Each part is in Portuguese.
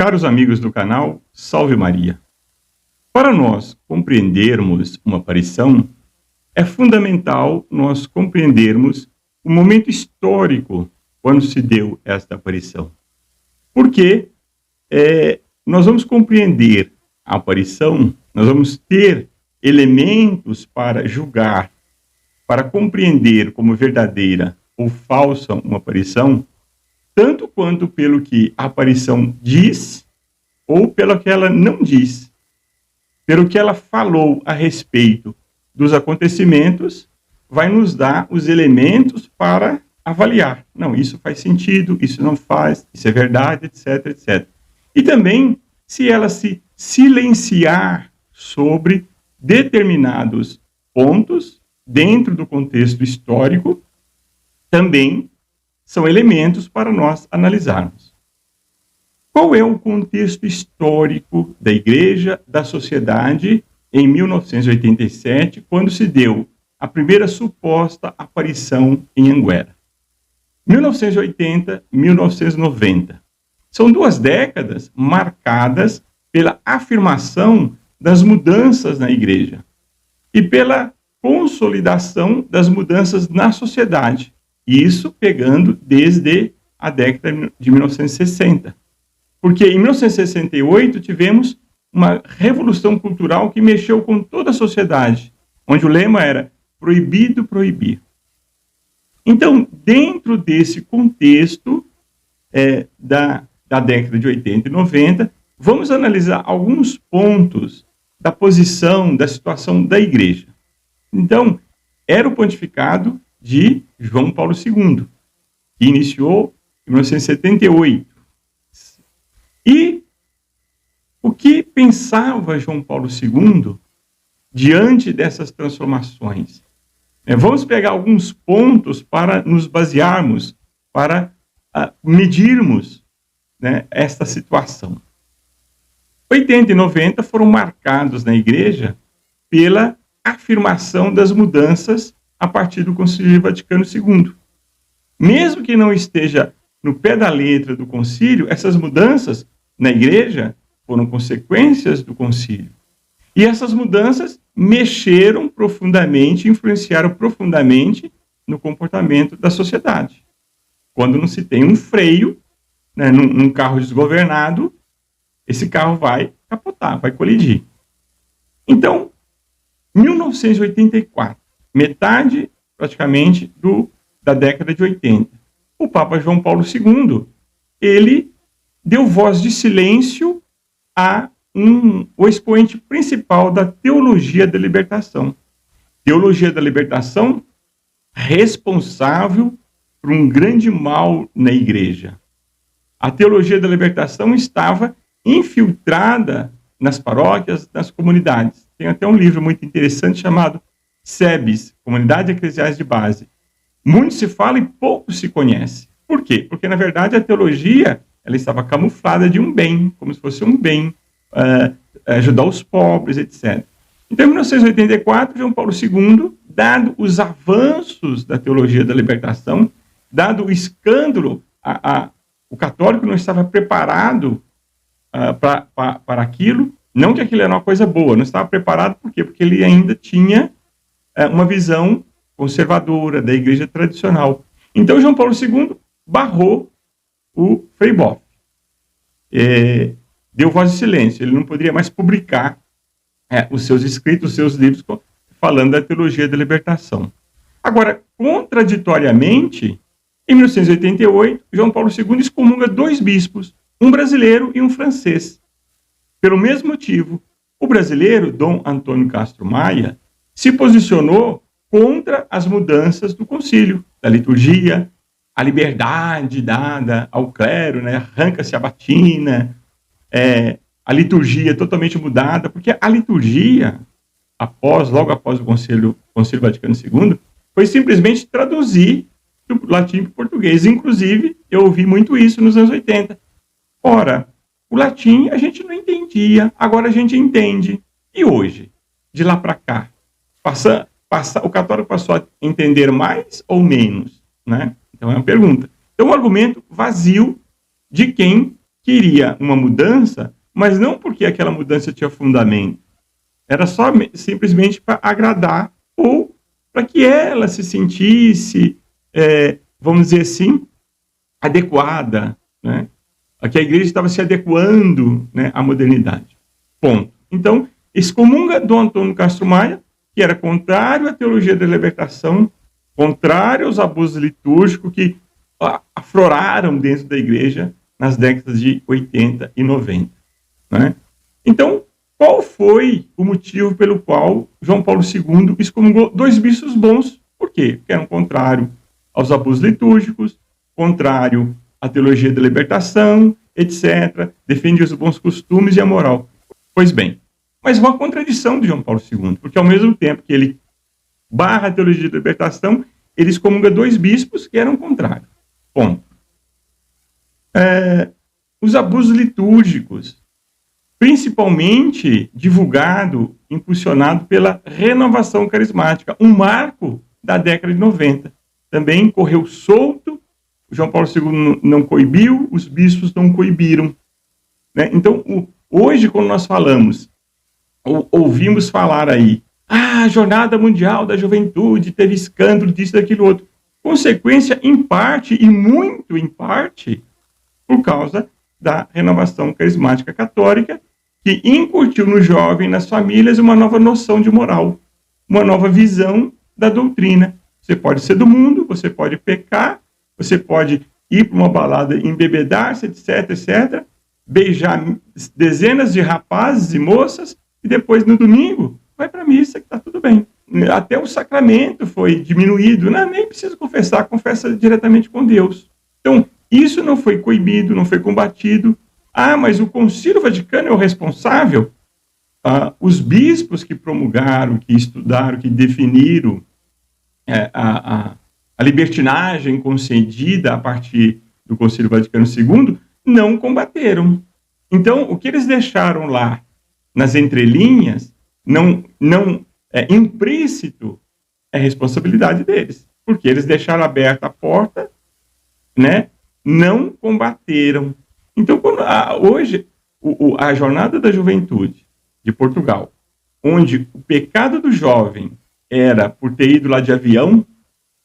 Caros amigos do canal, Salve Maria! Para nós compreendermos uma aparição, é fundamental nós compreendermos o momento histórico quando se deu esta aparição. Porque nós vamos compreender a aparição, nós vamos ter elementos para julgar, para compreender como verdadeira ou falsa uma aparição, tanto quanto pelo que a aparição diz, ou pelo que ela não diz, pelo que ela falou a respeito dos acontecimentos, vai nos dar os elementos para avaliar. Não, isso faz sentido, isso não faz, isso é verdade, etc, etc. E também, se ela se silenciar sobre determinados pontos, dentro do contexto histórico, também são elementos para nós analisarmos. Qual é o contexto histórico da Igreja, da sociedade, em 1987, quando se deu a primeira suposta aparição em Anguera? 1980, 1990. São 2 décadas marcadas pela afirmação das mudanças na Igreja e pela consolidação das mudanças na sociedade. Isso pegando desde a década de 1960. Porque em 1968 tivemos uma revolução cultural que mexeu com toda a sociedade, onde o lema era proibido proibir. Então, dentro desse contexto da década de 80 e 90, vamos analisar alguns pontos da posição, da situação da Igreja. Então, era o pontificado de João Paulo II, que iniciou em 1978. E o que pensava João Paulo II diante dessas transformações? Vamos pegar alguns pontos para nos basearmos, para medirmos, esta situação. 80 e 90 foram marcados na Igreja pela afirmação das mudanças a partir do Concílio Vaticano II. Mesmo que não esteja no pé da letra do concílio, essas mudanças na Igreja foram consequências do concílio. E essas mudanças mexeram profundamente, influenciaram profundamente no comportamento da sociedade. Quando não se tem um freio, num carro desgovernado, esse carro vai capotar, vai colidir. Então, 1984, metade praticamente da década de 80, o Papa João Paulo II, ele deu voz de silêncio o expoente principal da teologia da libertação. Teologia da libertação responsável por um grande mal na Igreja. A teologia da libertação estava infiltrada nas paróquias, nas comunidades. Tem até um livro muito interessante chamado SEBS, Comunidades Eclesiais de Base. Muito se fala e pouco se conhece. Por quê? Porque, na verdade, a teologia ela estava camuflada de um bem, como se fosse um bem, ajudar os pobres, etc. Então, em 1984, João Paulo II, dado os avanços da teologia da libertação, dado o escândalo, o católico não estava preparado para aquilo, não que aquilo era uma coisa boa, não estava preparado, por quê? Porque ele ainda tinha uma visão conservadora da Igreja tradicional. Então, João Paulo II barrou o Frei Boff. Deu voz de silêncio, ele não poderia mais publicar os seus escritos, os seus livros, falando da teologia da libertação. Agora, contraditoriamente, em 1988, João Paulo II excomunga 2 bispos, um brasileiro e um francês. Pelo mesmo motivo, o brasileiro, Dom Antônio Castro Maia, se posicionou contra as mudanças do concílio, da liturgia, a liberdade dada ao clero, arranca-se a batina, a liturgia totalmente mudada, porque a liturgia, logo após o Concílio Vaticano II, foi simplesmente traduzir do latim para o português. Inclusive, eu ouvi muito isso nos anos 80. Ora, o latim a gente não entendia, agora a gente entende. E hoje, de lá para cá, o católico passou a entender mais ou menos? Então é uma pergunta. Então, um argumento vazio de quem queria uma mudança, mas não porque aquela mudança tinha fundamento. Era só simplesmente para agradar ou para que ela se sentisse, vamos dizer assim, adequada, né? Que a igreja estava se adequando, né, à modernidade. Ponto. Então, excomunga Dom Antônio Castro Maia, que era contrário à teologia da libertação, contrário aos abusos litúrgicos que afloraram dentro da igreja nas décadas de 80 e 90. Né? Então, qual foi o motivo pelo qual João Paulo II excomungou dois bispos bons? Por quê? Porque eram contrários aos abusos litúrgicos, contrário à teologia da libertação, etc. Defendia os bons costumes e a moral. Pois bem, mas uma contradição de João Paulo II, porque ao mesmo tempo que ele barra a teologia da libertação, ele excomunga dois bispos que eram contrários. Ponto. Os abusos litúrgicos, principalmente divulgado, impulsionado pela renovação carismática, um marco da década de 90. Também correu solto, João Paulo II não coibiu, os bispos não coibiram. Né? Então, hoje, quando nós falamos, ouvimos falar aí, a Jornada Mundial da Juventude teve escândalo disso, daquilo, outro. Consequência, em parte, e muito em parte, por causa da renovação carismática católica, que incutiu no jovem, nas famílias, uma nova noção de moral, uma nova visão da doutrina. Você pode ser do mundo, você pode pecar, você pode ir para uma balada, embebedar-se, etc., etc., beijar dezenas de rapazes e moças, e depois, no domingo, vai para a missa, que está tudo bem. Até o sacramento foi diminuído. Não, nem precisa confessar, confessa diretamente com Deus. Então, isso não foi coibido, não foi combatido. Mas o Concílio Vaticano é o responsável? Os bispos que promulgaram, que estudaram, que definiram a libertinagem concedida a partir do Concílio Vaticano II, não combateram. Então, o que eles deixaram lá, nas entrelinhas, não é implícito, é responsabilidade deles, porque eles deixaram aberta a porta, né? Não combateram. Então, hoje, a Jornada da Juventude de Portugal, onde o pecado do jovem era por ter ido lá de avião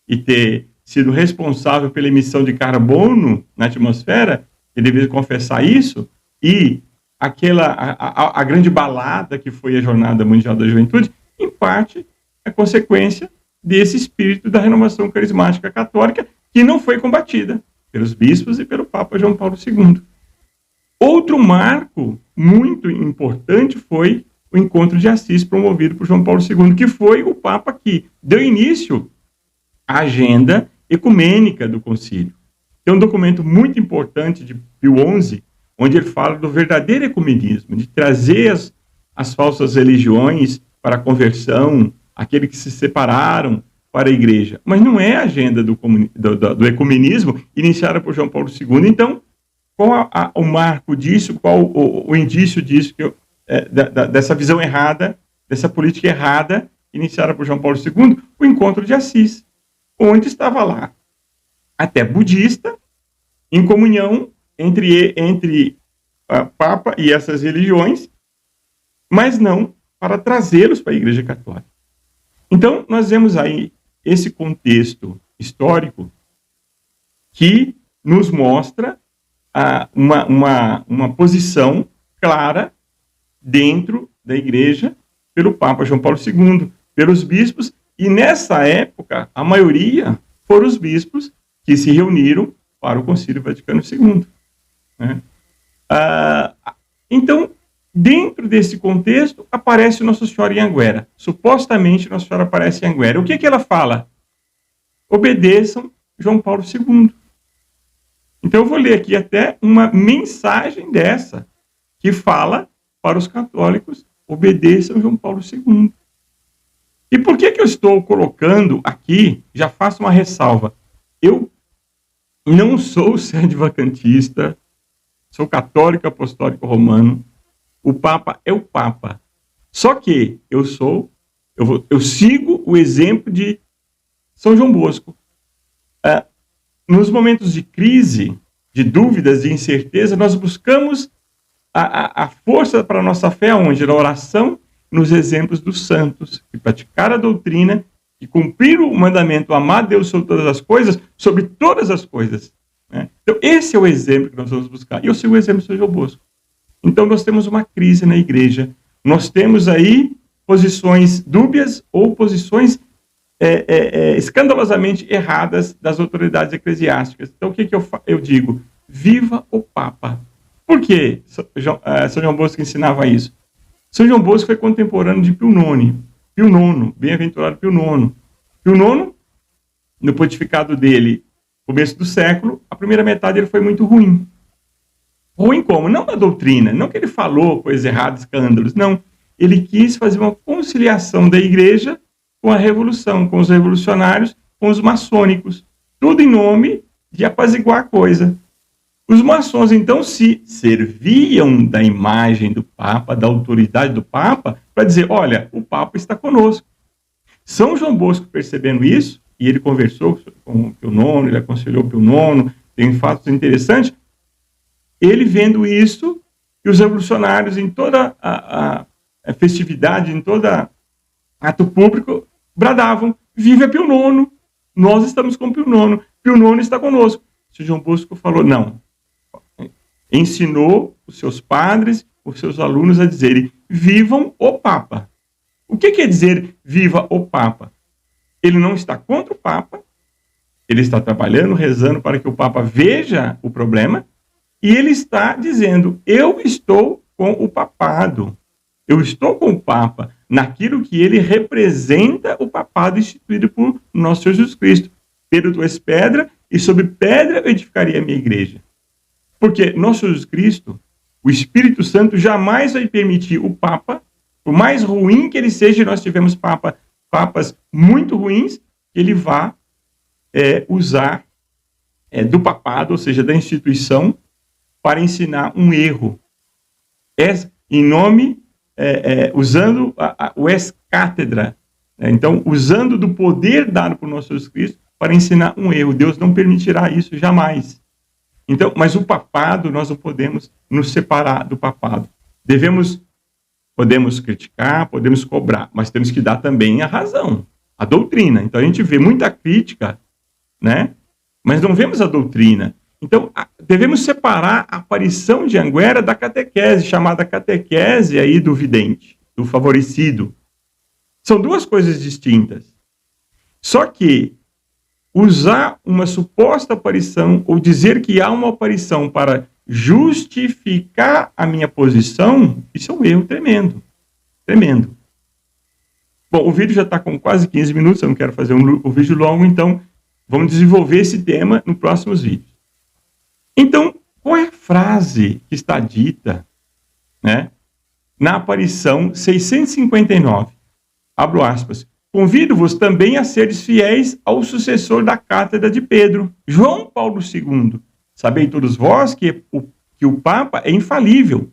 e ter sido responsável pela emissão de carbono na atmosfera, ele deveria confessar isso, e a grande balada que foi a Jornada Mundial da Juventude, em parte, é consequência desse espírito da renovação carismática católica, que não foi combatida pelos bispos e pelo Papa João Paulo II. Outro marco muito importante foi o Encontro de Assis, promovido por João Paulo II, que foi o Papa que deu início à agenda ecumênica do concílio. Tem um documento muito importante de Pio XI, onde ele fala do verdadeiro ecumenismo, de trazer as falsas religiões para a conversão, aqueles que se separaram para a igreja. Mas não é a agenda do ecumenismo iniciada por João Paulo II. Então, qual o marco disso, qual o indício disso, dessa visão errada, dessa política errada, iniciada por João Paulo II? O Encontro de Assis, onde estava lá até budista, em comunhão entre Papa e essas religiões, mas não para trazê-los para a Igreja Católica. Então, nós vemos aí esse contexto histórico que nos mostra uma posição clara dentro da Igreja pelo Papa João Paulo II, pelos bispos, e nessa época, a maioria foram os bispos que se reuniram para o Concílio Vaticano II. Né? Então, dentro desse contexto, aparece Nossa Senhora em Anguera. Supostamente, Nossa Senhora aparece em Anguera. O que ela fala? Obedeçam João Paulo II. Então, eu vou ler aqui até uma mensagem dessa, que fala para os católicos, obedeçam João Paulo II. E por que eu estou colocando aqui, já faço uma ressalva, eu não sou sede-vacantista, sou católico apostólico romano, o Papa é o Papa. Só que eu sigo o exemplo de São João Bosco. Nos momentos de crise, de dúvidas, de incerteza, nós buscamos a força para a nossa fé onde? Na oração, nos exemplos dos santos, que praticaram a doutrina, que cumpriram o mandamento, amar Deus sobre todas as coisas, sobre todas as coisas. Né? Então, esse é o exemplo que nós vamos buscar. E eu sigo o exemplo de São João Bosco. Então, nós temos uma crise na igreja. Nós temos aí posições dúbias ou posições escandalosamente erradas das autoridades eclesiásticas. Então, o que eu digo? Viva o Papa. Por que São João Bosco ensinava isso? São João Bosco foi contemporâneo de Pio IX, bem-aventurado Pio IX. Pio IX, no pontificado dele, começo do século, a primeira metade ele foi muito ruim. Ruim como? Não na doutrina, não que ele falou coisas erradas, escândalos, não. Ele quis fazer uma conciliação da igreja com a revolução, com os revolucionários, com os maçônicos, tudo em nome de apaziguar a coisa. Os maçons, então, se serviam da imagem do Papa, da autoridade do Papa, para dizer, olha, o Papa está conosco. São João Bosco, percebendo isso, e ele conversou com Pio IX, ele aconselhou Pio IX, tem fatos interessantes, ele vendo isso, e os revolucionários em toda a festividade, em todo ato público, bradavam, viva Pio IX, nós estamos com Pio IX está conosco. O João Bosco falou, não. Ensinou os seus padres, os seus alunos a dizerem, vivam o Papa. O que quer dizer viva o Papa? Ele não está contra o Papa, ele está trabalhando, rezando para que o Papa veja o problema, e ele está dizendo, eu estou com o papado, eu estou com o Papa, naquilo que ele representa o papado instituído por nosso Senhor Jesus Cristo. Pedro, tu és pedra, e sobre pedra eu edificaria a minha igreja. Porque nosso Jesus Cristo, o Espírito Santo, jamais vai permitir o Papa, por mais ruim que ele seja, nós tivemos papas muito ruins, que ele vá usar do papado, ou seja, da instituição, para ensinar um erro. Em nome, usando o ex-cátedra, então, usando do poder dado por nosso Jesus Cristo, para ensinar um erro. Deus não permitirá isso jamais. Então, mas o papado, nós não podemos nos separar do papado. Podemos criticar, podemos cobrar, mas temos que dar também a razão, a doutrina. Então, a gente vê muita crítica, né? Mas não vemos a doutrina. Então, devemos separar a aparição de Anguera da catequese, chamada catequese aí do vidente, do favorecido. São duas coisas distintas. Só que usar uma suposta aparição ou dizer que há uma aparição para justificar a minha posição, isso é um erro tremendo. Tremendo. Bom, o vídeo já está com quase 15 minutos, eu não quero fazer um vídeo longo, então vamos desenvolver esse tema nos próximos vídeos. Então, qual é a frase que está dita, né, na aparição 659? Abro aspas. Convido-vos também a seres fiéis ao sucessor da cátedra de Pedro, João Paulo II. Sabei todos vós que o Papa é infalível.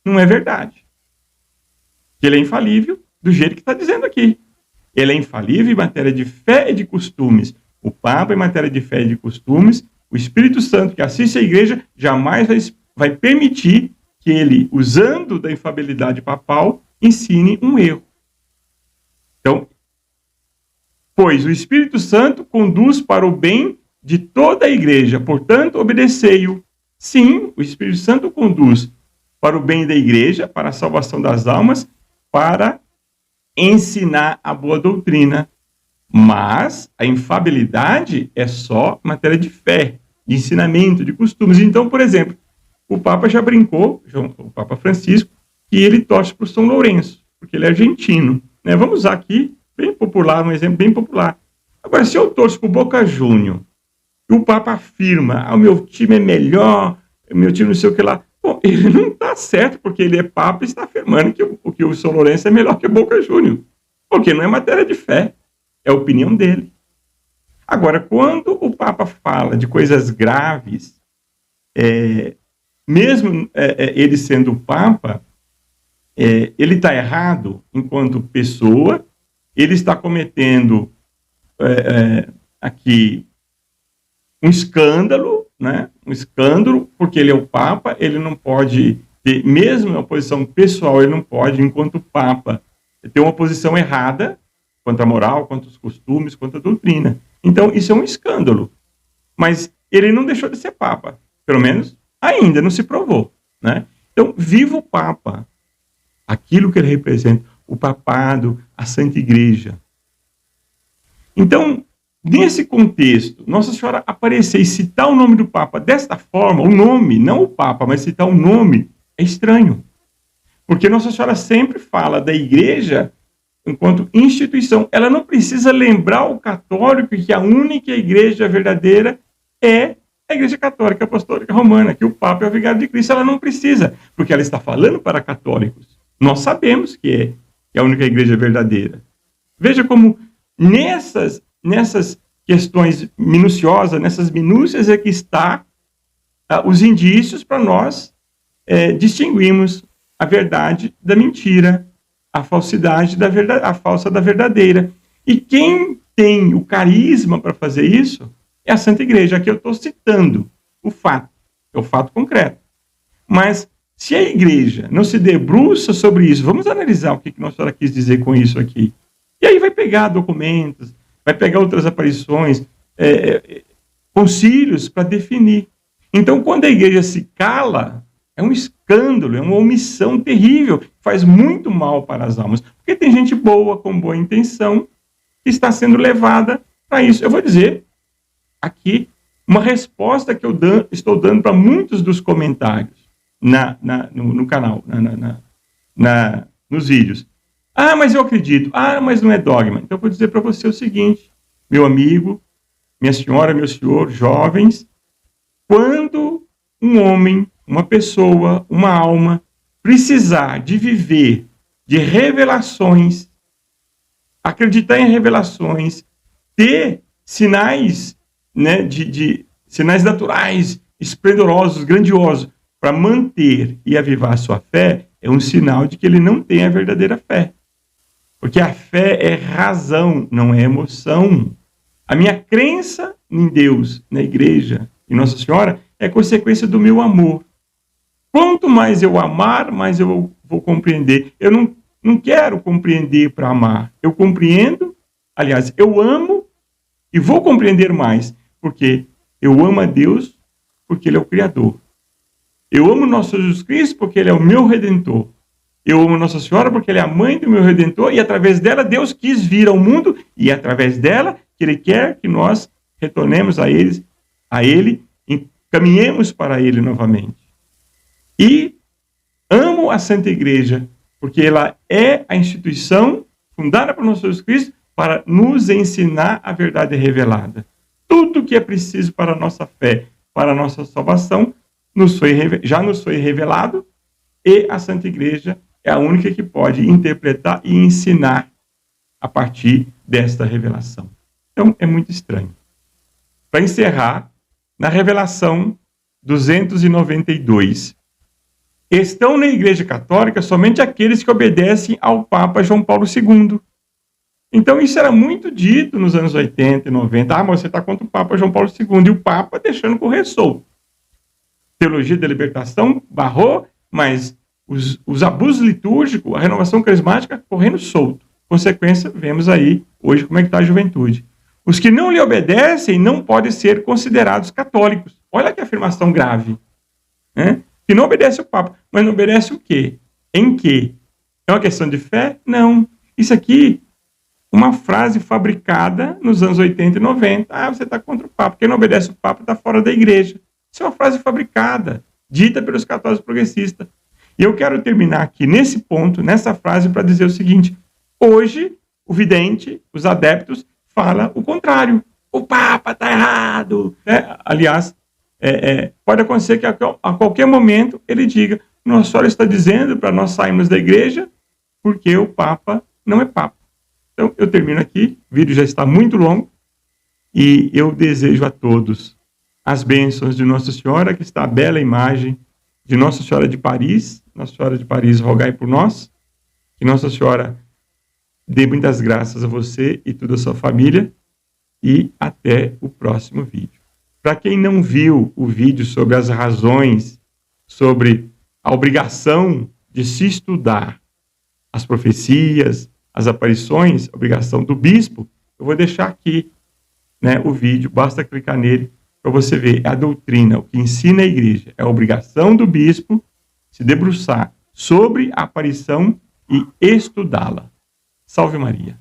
Não é verdade. Ele é infalível do jeito que está dizendo aqui. Ele é infalível em matéria de fé e de costumes. O Papa, em matéria de fé e de costumes, o Espírito Santo, que assiste à igreja, jamais vai permitir que ele, usando da infalibilidade papal, ensine um erro. Então, pois o Espírito Santo conduz para o bem de toda a igreja, portanto, obedecei-o. Sim, o Espírito Santo conduz para o bem da igreja, para a salvação das almas, para ensinar a boa doutrina. Mas a infalibilidade é só matéria de fé, de ensinamento, de costumes. Então, por exemplo, o Papa já brincou, o Papa Francisco, que ele torce para o São Lourenço, porque ele é argentino. Né? Vamos usar aqui, bem popular, um exemplo bem popular. Agora, se eu torço para o Boca Juniors, e o Papa afirma, o meu time é melhor, o meu time não sei o que lá. Bom, ele não está certo, porque ele é Papa e está afirmando que o São Lourenço é melhor que o Boca Juniors. Porque não é matéria de fé, é a opinião dele. Agora, quando o Papa fala de coisas graves, mesmo ele sendo o Papa, ele está errado enquanto pessoa, ele está cometendo aqui um escândalo, né, um escândalo, porque ele é o Papa, ele não pode ter, mesmo na posição pessoal, ele não pode, enquanto Papa, ter uma posição errada quanto à moral, quanto aos costumes, quanto à doutrina. Então, isso é um escândalo. Mas ele não deixou de ser Papa, pelo menos ainda não se provou, né? Então, viva o Papa, aquilo que ele representa, o papado, a Santa Igreja. Então, nesse contexto, Nossa Senhora aparecer e citar o nome do Papa desta forma, o nome, não o Papa, mas citar o nome, é estranho. Porque Nossa Senhora sempre fala da Igreja enquanto instituição. Ela não precisa lembrar o católico que a única igreja verdadeira é a Igreja Católica Apostólica Romana, que o Papa é o vigário de Cristo. Ela não precisa, porque ela está falando para católicos. Nós sabemos que é a única igreja verdadeira. Veja como nessas questões minuciosas, nessas minúcias é que está os indícios para nós distinguirmos a verdade da mentira, a falsidade da verdade, a falsa da verdadeira. E quem tem o carisma para fazer isso é a Santa Igreja. Aqui eu estou citando o fato, é o fato concreto. Mas se a Igreja não se debruça sobre isso, vamos analisar o que Nossa Senhora quis dizer com isso aqui. E aí vai pegar documentos, vai pegar outras aparições, concílios para definir. Então, quando a Igreja se cala, é um escândalo, é uma omissão terrível, faz muito mal para as almas. Porque tem gente boa, com boa intenção, que está sendo levada para isso. Eu vou dizer aqui uma resposta que eu estou dando para muitos dos comentários no canal, nos vídeos. Ah, mas eu acredito. Ah, mas não é dogma. Então eu vou dizer para você o seguinte, meu amigo, minha senhora, meu senhor, jovens, quando um homem, uma pessoa, uma alma, precisar de viver de revelações, acreditar em revelações, ter sinais, né, de sinais naturais, esplendorosos, grandiosos, para manter e avivar a sua fé, é um sinal de que ele não tem a verdadeira fé. Porque a fé é razão, não é emoção. A minha crença em Deus, na igreja, em Nossa Senhora, é consequência do meu amor. Quanto mais eu amar, mais eu vou compreender. Eu não quero compreender para amar. Eu compreendo, aliás, eu amo e vou compreender mais, porque eu amo a Deus, porque Ele é o Criador. Eu amo nosso Jesus Cristo, porque Ele é o meu Redentor. Eu amo Nossa Senhora, porque ela é a mãe do meu Redentor, e através dela Deus quis vir ao mundo, e através dela que Ele quer que nós retornemos a Ele, caminhemos para Ele novamente. E amo a Santa Igreja, porque ela é a instituição fundada por nosso Jesus Cristo para nos ensinar a verdade revelada. Tudo que é preciso para a nossa fé, para a nossa salvação, já nos foi revelado, e a Santa Igreja é a única que pode interpretar e ensinar a partir desta revelação. Então, é muito estranho. Para encerrar, na revelação 292, estão na Igreja Católica somente aqueles que obedecem ao Papa João Paulo II. Então, isso era muito dito nos anos 80 e 90. Ah, mas você está contra o Papa João Paulo II. E o Papa deixando correr solto. Teologia da libertação barrou, mas os abusos litúrgicos, a renovação carismática correndo solto. Consequência, vemos aí hoje como é que está a juventude. Os que não lhe obedecem não podem ser considerados católicos. Olha que afirmação grave. Né? Que não obedece o Papa. Mas não obedece o quê? Em quê? É uma questão de fé? Não. Isso aqui, uma frase fabricada nos anos 80 e 90. Ah, você está contra o Papa. Quem não obedece o Papa está fora da igreja. Isso é uma frase fabricada, dita pelos católicos progressistas. E eu quero terminar aqui nesse ponto, nessa frase, para dizer o seguinte. Hoje, o vidente, os adeptos, fala o contrário. O Papa está errado. Aliás, pode acontecer que a qualquer momento ele diga: Nossa Senhora está dizendo para nós sairmos da igreja porque o Papa não é Papa. Então, eu termino aqui. O vídeo já está muito longo. E eu desejo a todos as bênçãos de Nossa Senhora, que está a bela imagem de Nossa Senhora de Paris. Nossa Senhora de Paris, rogai por nós. Que Nossa Senhora dê muitas graças a você e toda a sua família. E até o próximo vídeo. Para quem não viu o vídeo sobre as razões, sobre a obrigação de se estudar as profecias, as aparições, a obrigação do bispo, eu vou deixar aqui, né, o vídeo, basta clicar nele para você ver a doutrina, o que ensina a igreja. É a obrigação do bispo se debruçar sobre a aparição e estudá-la. Salve Maria.